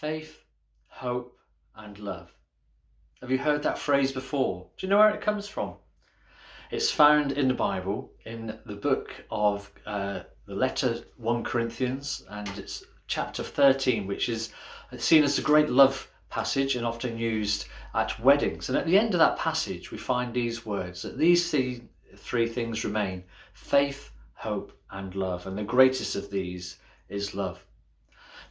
Faith, hope, and love. Have you heard that phrase before? Do you know where it comes from? It's found in the Bible, in the book of the letter 1 Corinthians, and it's chapter 13, which is seen as a great love passage and often used at weddings. And at the end of that passage, we find these words, that these three things remain: faith, hope, and love. And the greatest of these is love.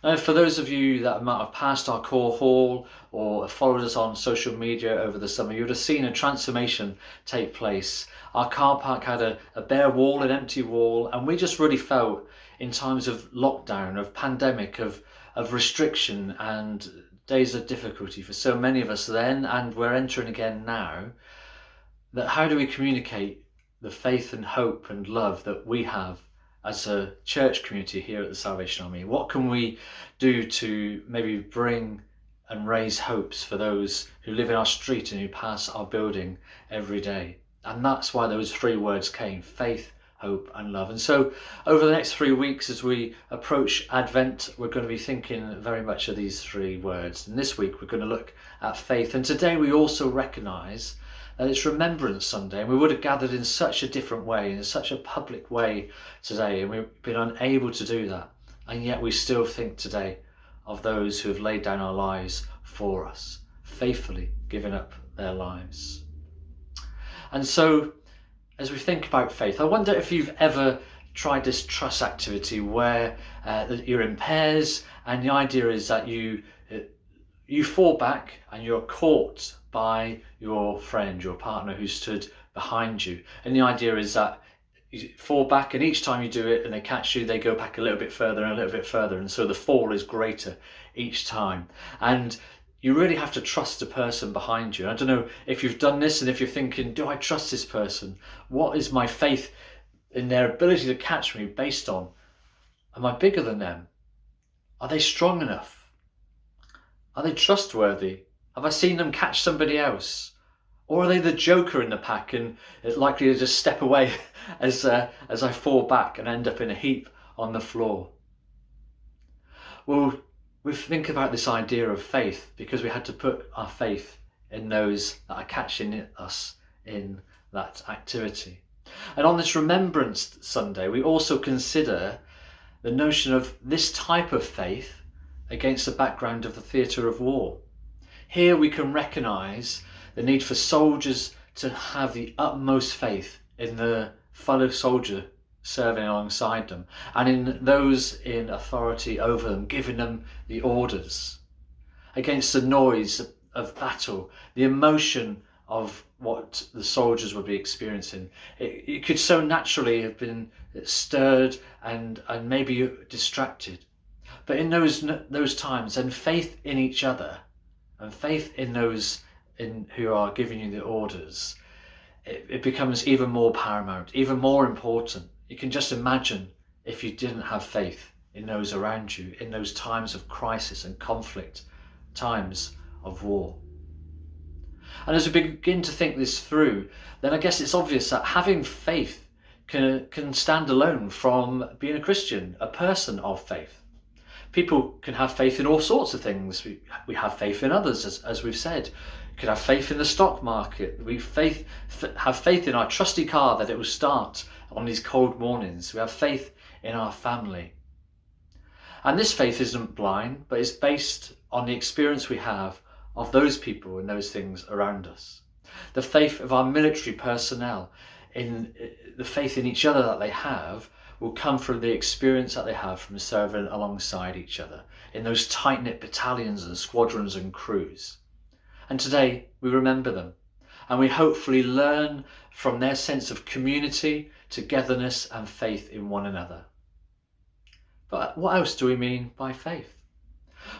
Now, for those of you that might have passed our core hall or followed us on social media over the summer, you would have seen a transformation take place. Our car park had a bare wall, an empty wall, and we just really felt in times of lockdown, of pandemic, of restriction and days of difficulty for so many of us then, and we're entering again now, that how do we communicate the faith and hope and love that we have as a church community here at the Salvation Army? What can we do to maybe bring and raise hopes for those who live in our street and who pass our building every day? And that's why those three words came: faith, hope, and love. And so over the next 3 weeks, as we approach Advent, we're going to be thinking very much of these three words. And this week we're going to look at faith. And today we also recognise that it's Remembrance Sunday, and we would have gathered in such a different way, in such a public way today, and we've been unable to do that. And yet we still think today of those who have laid down our lives for us, faithfully giving up their lives. And so as we think about faith, I wonder if you've ever tried this trust activity where you're in pairs, and the idea is that you fall back and you're caught by your friend, your partner who stood behind you. And the idea is that you fall back, and each time you do it and they catch you, they go back a little bit further and a little bit further. And so the fall is greater each time. And you really have to trust the person behind you. I don't know if you've done this, and if you're thinking, do I trust this person? What is my faith in their ability to catch me based on? Am I bigger than them? Are they strong enough? Are they trustworthy? Have I seen them catch somebody else? Or are they the joker in the pack and likely to just step away as I fall back and end up in a heap on the floor? Well, we think about this idea of faith because we had to put our faith in those that are catching us in that activity. And on this Remembrance Sunday, we also consider the notion of this type of faith against the background of the theatre of war. Here we can recognise the need for soldiers to have the utmost faith in the fellow soldier serving alongside them, and in those in authority over them, giving them the orders, against the noise of battle, the emotion of what the soldiers would be experiencing. It could so naturally have been stirred and maybe distracted. But in those times, and faith in each other and faith in those who are giving you the orders, it becomes even more paramount, even more important. You can just imagine if you didn't have faith in those around you, in those times of crisis and conflict, times of war. And as we begin to think this through, then I guess it's obvious that having faith can stand alone from being a Christian, a person of faith. People can have faith in all sorts of things. We have faith in others, as we've said. We could have faith in the stock market. We have faith in our trusty car that it will start on these cold mornings. We have faith in our family. And this faith isn't blind, but it's based on the experience we have of those people and those things around us. The faith of our military personnel, in the faith in each other that they have, will come from the experience that they have from serving alongside each other in those tight-knit battalions and squadrons and crews. And today we remember them, and we hopefully learn from their sense of community, togetherness and faith in one another. But what else do we mean by faith?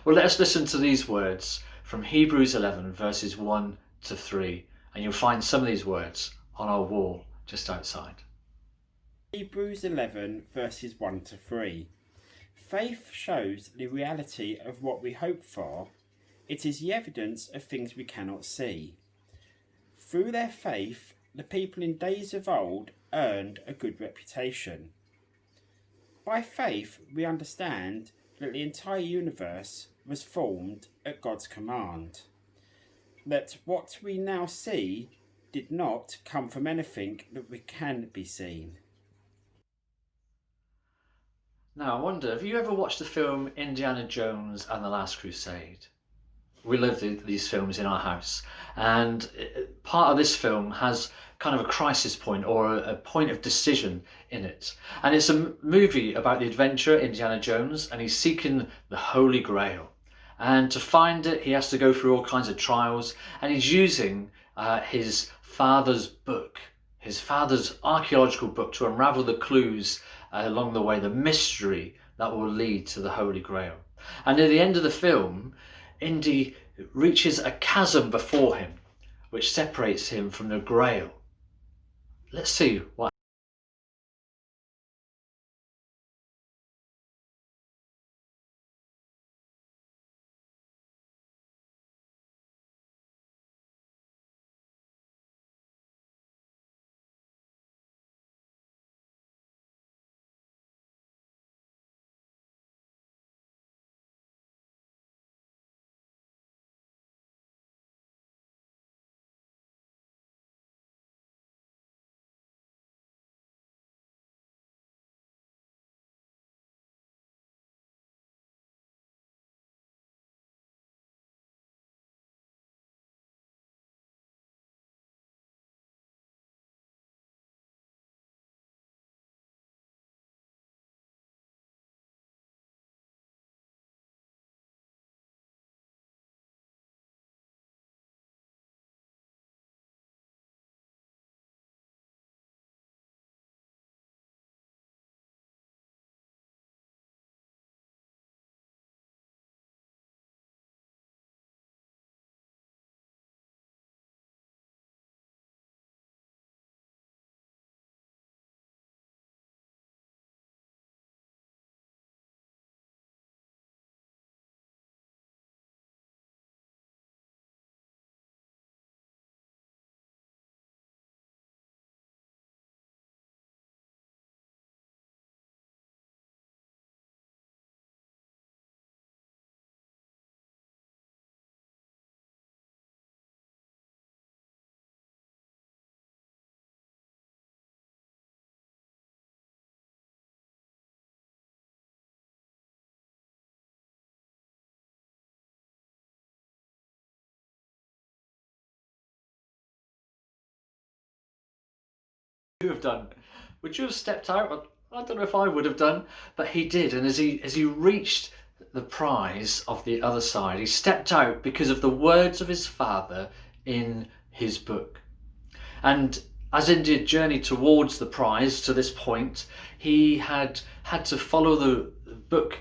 Well, let us listen to these words from Hebrews 11 verses 1 to 3, and you'll find some of these words on our wall just outside. Hebrews 11 verses 1 to 3. Faith shows the reality of what we hope for. It is the evidence of things we cannot see. Through their faith, the people in days of old earned a good reputation. By faith, we understand that the entire universe was formed at God's command, that what we now see did not come from anything that we can be seen. Now, I wonder, have you ever watched the film Indiana Jones and the Last Crusade? We love these films in our house, and part of this film has kind of a crisis point or a point of decision in it. And it's a movie about the adventurer Indiana Jones, and he's seeking the Holy Grail. And to find it, he has to go through all kinds of trials, and he's using his father's book, his father's archaeological book, to unravel the clues along the way, the mystery that will lead to the Holy Grail. And at the end of the film, Indy reaches a chasm before him, which separates him from the Grail. Let's see what. You have done? Would you have stepped out? I don't know if I would have done, but he did. And as he reached the prize of the other side, he stepped out because of the words of his father in his book. And as India journeyed towards the prize to this point, he had to follow the book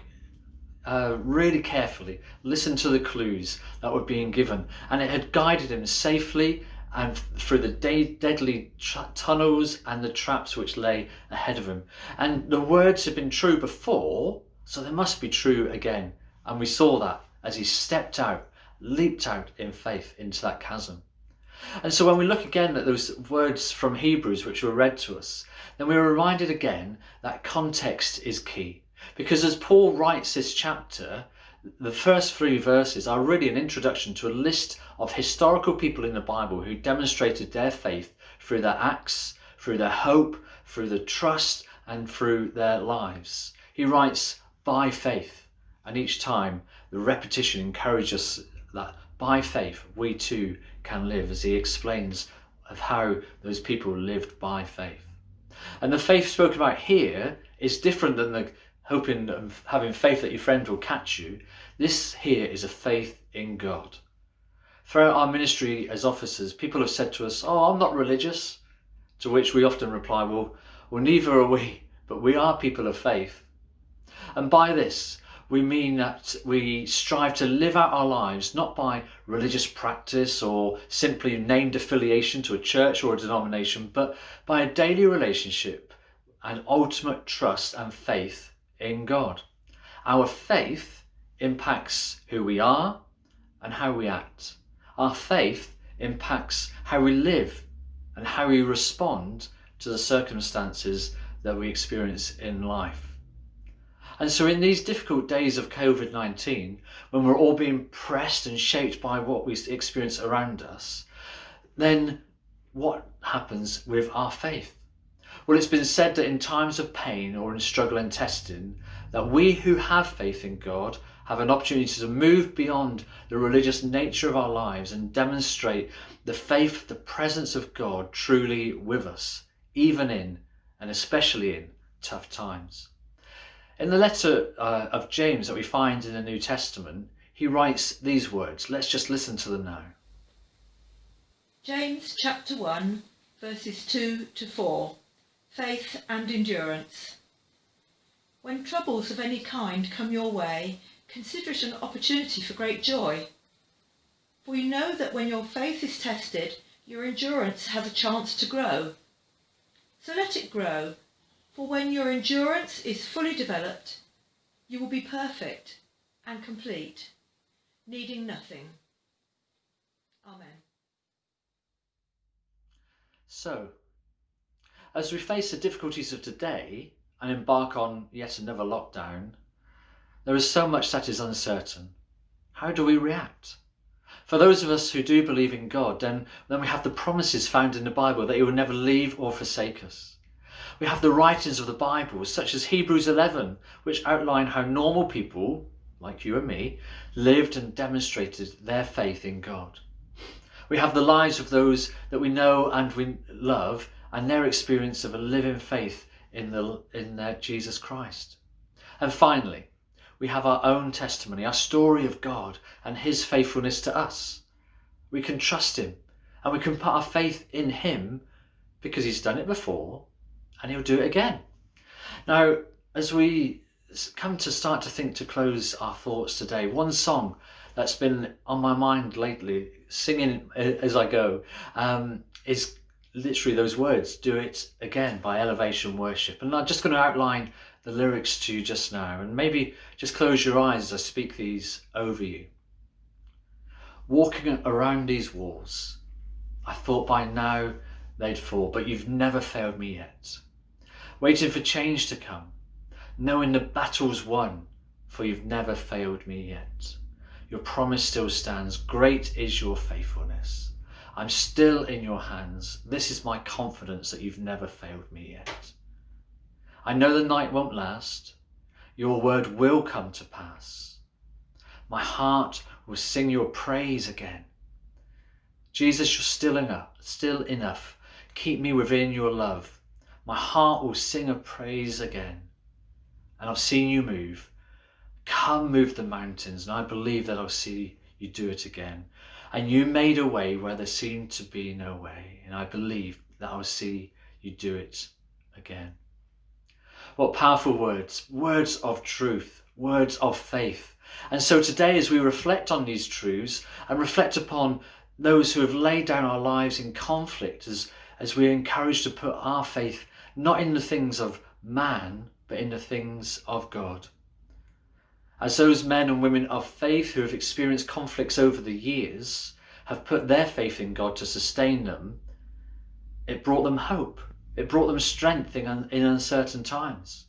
really carefully, listen to the clues that were being given, and it had guided him safely and through the deadly tunnels and the traps which lay ahead of him. And the words had been true before, so they must be true again. And we saw that as he stepped out, leaped out in faith into that chasm. And so when we look again at those words from Hebrews which were read to us, then we're reminded again that context is key. Because as Paul writes this chapter, the first 3 verses are really an introduction to a list of historical people in the Bible who demonstrated their faith through their acts, through their hope, through the trust, and through their lives. He writes, by faith. And each time the repetition encourages us that by faith we too can live, as he explains of how those people lived by faith. And the faith spoken about here is different than the hoping and having faith that your friend will catch you. This here is a faith in God. Throughout our ministry as officers, people have said to us, "Oh, I'm not religious," to which we often reply, well, neither are we, but we are people of faith. And by this, we mean that we strive to live out our lives not by religious practice or simply named affiliation to a church or a denomination, but by a daily relationship and ultimate trust and faith in God. Our faith impacts who we are and how we act. Our faith impacts how we live and how we respond to the circumstances that we experience in life. And so in these difficult days of COVID-19, when we're all being pressed and shaped by what we experience around us, then what happens with our faith? Well, it's been said that in times of pain or in struggle and testing, that we who have faith in God have an opportunity to move beyond the religious nature of our lives and demonstrate the faith, the presence of God truly with us, even in and especially in tough times. In the letter of James that we find in the New Testament, he writes these words. Let's just listen to them now. James chapter 1, verses 2 to 4. Faith and endurance. When troubles of any kind come your way, consider it an opportunity for great joy. For you know that when your faith is tested, your endurance has a chance to grow. So let it grow, for when your endurance is fully developed, you will be perfect and complete, needing nothing. Amen. So, as we face the difficulties of today and embark on yet another lockdown, there is so much that is uncertain. How do we react? For those of us who do believe in God, then we have the promises found in the Bible that He will never leave or forsake us. We have the writings of the Bible, such as Hebrews 11, which outline how normal people, like you and me, lived and demonstrated their faith in God. We have the lives of those that we know and we love, and their experience of a living faith in Jesus Christ. And finally, we have our own testimony, our story of God and His faithfulness to us. We can trust Him and we can put our faith in Him because He's done it before and He'll do it again. Now, as we come to start to close our thoughts today, one song that's been on my mind lately, singing as I go, is literally those words, "Do It Again" by Elevation Worship. And I'm just going to outline the lyrics to you just now, and maybe just close your eyes as I speak these over you. Walking around these walls, I thought by now they'd fall, but you've never failed me yet. Waiting for change to come, knowing the battle's won, for you've never failed me yet. Your promise still stands, great is your faithfulness. I'm still in your hands, this is my confidence that you've never failed me yet. I know the night won't last, your word will come to pass. My heart will sing your praise again. Jesus, you're still enough. Keep me within your love. My heart will sing a praise again. And I've seen you move. Come move the mountains, and I believe that I'll see you do it again. And you made a way where there seemed to be no way, and I believe that I'll see you do it again. What powerful words, words of truth, words of faith. And so today, as we reflect on these truths and reflect upon those who have laid down our lives in conflict, as we're encouraged to put our faith not in the things of man, but in the things of God. As those men and women of faith who have experienced conflicts over the years have put their faith in God to sustain them, it brought them hope. It brought them strength in uncertain times.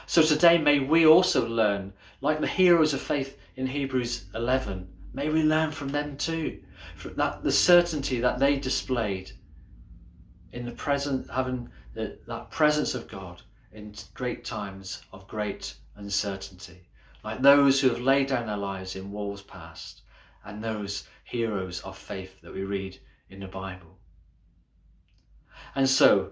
So today may we also learn, like the heroes of faith in Hebrews 11, may we learn from them too, the certainty that they displayed in the present, having that presence of God in great times of great uncertainty, like those who have laid down their lives in wars past, and those heroes of faith that we read in the Bible. And so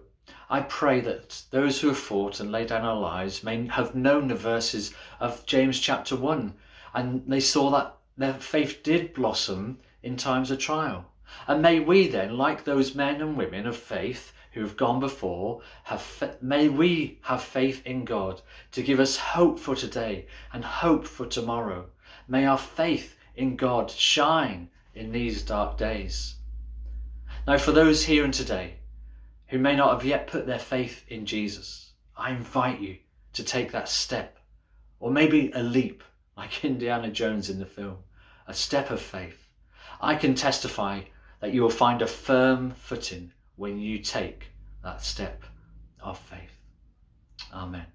I pray that those who have fought and laid down our lives may have known the verses of James chapter 1, and they saw that their faith did blossom in times of trial. And may we then, like those men and women of faith who have gone before, may we have faith in God to give us hope for today and hope for tomorrow. May our faith in God shine in these dark days. Now, for those here and today who may not have yet put their faith in Jesus, I invite you to take that step, or maybe a leap, like Indiana Jones in the film, a step of faith. I can testify that you will find a firm footing when you take that step of faith. Amen.